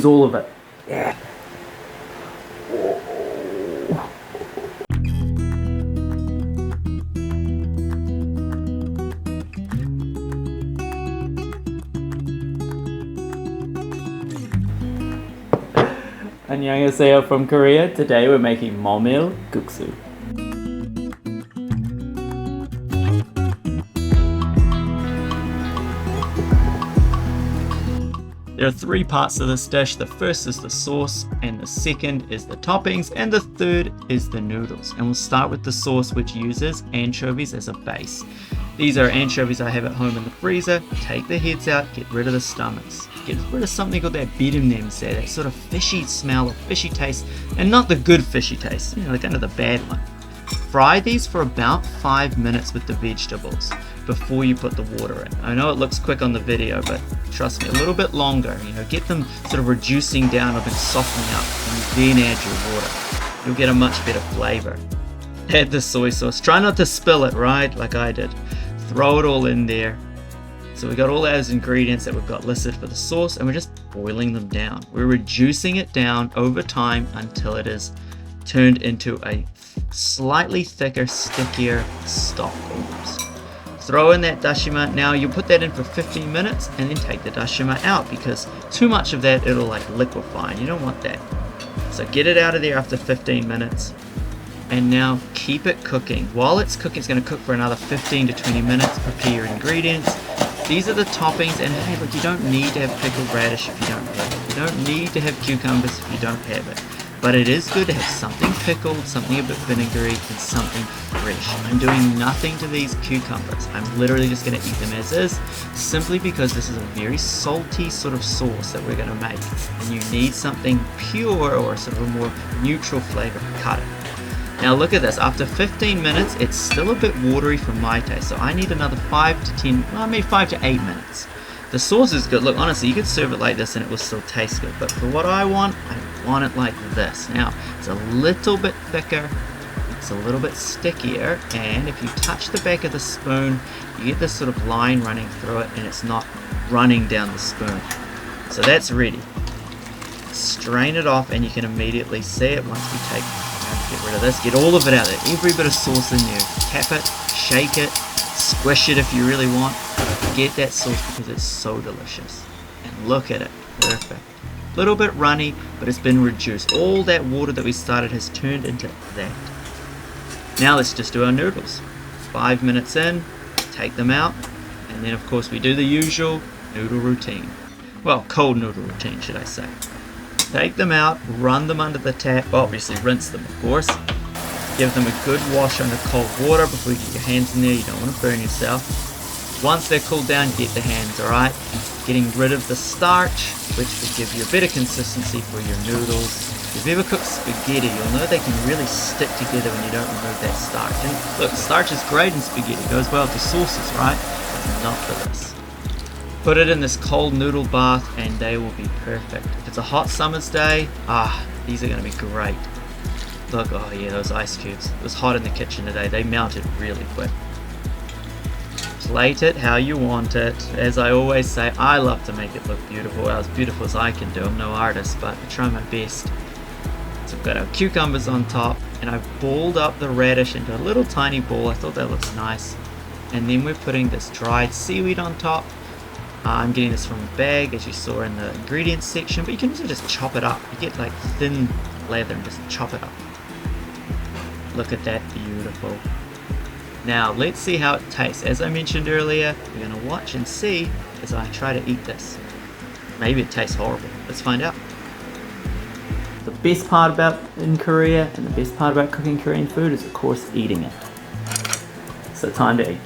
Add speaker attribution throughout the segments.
Speaker 1: all of it. Yeah. Annyeonghaseyo from Korea. Today we're making Memil-guksu. There are three parts to this dish. The first is the sauce, and the second is the toppings, and the third is the noodles. And we'll start with the sauce, which uses anchovies as a base. These are anchovies I have at home in the freezer. Take the heads out, get rid of the stomachs. Get rid of something called that birimnemse, that sort of fishy smell or fishy taste, and not the good fishy taste, like kind of the bad one. Fry these for about 5 minutes with the vegetables before you put the water in. I know it looks quick on the video, but trust me, a little bit longer. Get them sort of reducing down or softening up, and then add your water. You'll get a much better flavor. Add the soy sauce. Try not to spill it, right? Like I did. Throw it all in there. So we got all those ingredients that we've got listed for the sauce, and we're just boiling them down. We're reducing it down over time until it is turned into a slightly thicker, stickier stock almost. Throw in that dashima. Now you put that in for 15 minutes and then take the dashima out, because too much of that, it'll liquefy, and you don't want that. So get it out of there after 15 minutes. And now keep it cooking. While it's cooking, it's going to cook for another 15 to 20 minutes. Prepare your ingredients. These are the toppings, and hey, look, you don't need to have pickled radish if you don't have it. You don't need to have cucumbers if you don't have it. But it is good to have something pickled, something a bit vinegary, and something fresh. I'm doing nothing to these cucumbers. I'm literally just going to eat them as is, simply because this is a very salty sort of sauce that we're going to make. And you need something pure or sort of a more neutral flavor to cut it. Now look at this, after 15 minutes, it's still a bit watery for my taste, so I need another 5 to 10, well, maybe 5 to 8 minutes. The sauce is good. Look, honestly, you could serve it like this and it will still taste good, but for what I want it like this. Now, it's a little bit thicker, it's a little bit stickier, and if you touch the back of the spoon, you get this sort of line running through it, and it's not running down the spoon. So that's ready. Strain it off, and you can immediately see it once we take get rid of this, get all of it out there, every bit of sauce in you. Tap it, shake it, squish it if you really want. Get that sauce because it's so delicious. And look at it, perfect. A little bit runny, but it's been reduced. All that water that we started has turned into that. Now let's just do our noodles. 5 minutes in, take them out, and then of course we do the usual noodle routine. Well, cold noodle routine, should I say. Take them out, run them under the tap, obviously rinse them of course. Give them a good wash under cold water before you get your hands in there, you don't want to burn yourself. Once they're cooled down, get the hands, alright? Getting rid of the starch, which will give you a better consistency for your noodles. If you've ever cooked spaghetti, you'll know they can really stick together when you don't remove that starch. And look, starch is great in spaghetti, it goes well with the sauces, right? But not for this. Put it in this cold noodle bath and they will be perfect. If it's a hot summer's day, these are going to be great. Look, oh yeah, those ice cubes. It was hot in the kitchen today. They melted really quick. Plate it how you want it. As I always say, I love to make it look beautiful, as beautiful as I can do. I'm no artist, but I try my best. So we've got our cucumbers on top, and I've balled up the radish into a little tiny ball. I thought that looks nice. And then we're putting this dried seaweed on top. I'm getting this from a bag, as you saw in the ingredients section, but you can also just chop it up. You get like thin leather and just chop it up. Look at that, beautiful. Now let's see how it tastes. As I mentioned earlier, we're going to watch and see as I try to eat this. Maybe it tastes horrible. Let's find out. The best part about in Korea and the best part about cooking Korean food is of course eating it. So time to eat.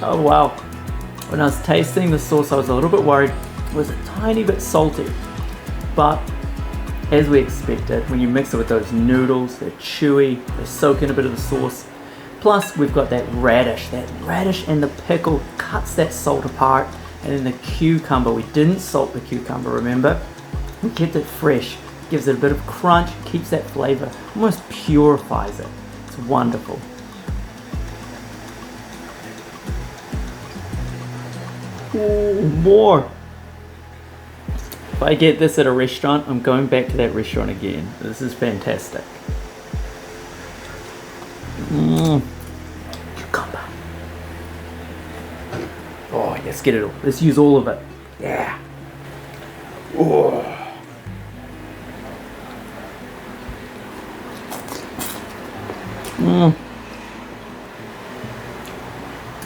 Speaker 1: Oh wow. When I was tasting the sauce, I was a little bit worried. It was a tiny bit salty. But as we expected, when you mix it with those noodles, they're chewy, they soak in a bit of the sauce. Plus we've got that radish and the pickle cuts that salt apart And then the cucumber, we didn't salt the cucumber, remember? We kept it fresh, gives it a bit of crunch, keeps that flavor, almost purifies it. It's wonderful. Ooh, more. If I get this at a restaurant, I'm going back to that restaurant again. This is fantastic. Cucumber. Oh, let's get it all. Let's use all of it. Yeah. Oh.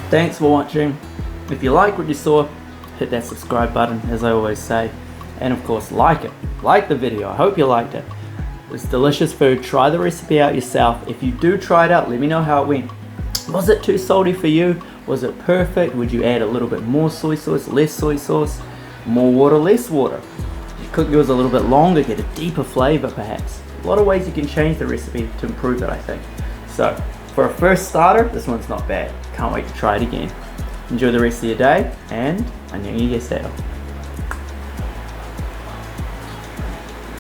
Speaker 1: Thanks for watching. If you like what you saw, hit that subscribe button, as I always say. And of course, like it. Like the video. I hope you liked it. It's delicious food. Try the recipe out yourself. If you do try it out, let me know how it went. Was it too salty for you? Was it perfect? Would you add a little bit more soy sauce, less soy sauce? More water, less water? You cook yours a little bit longer, get a deeper flavor perhaps. A lot of ways you can change the recipe to improve it, I think. So, for a first starter, this one's not bad. Can't wait to try it again. Enjoy the rest of your day, and 안녕히 계세요.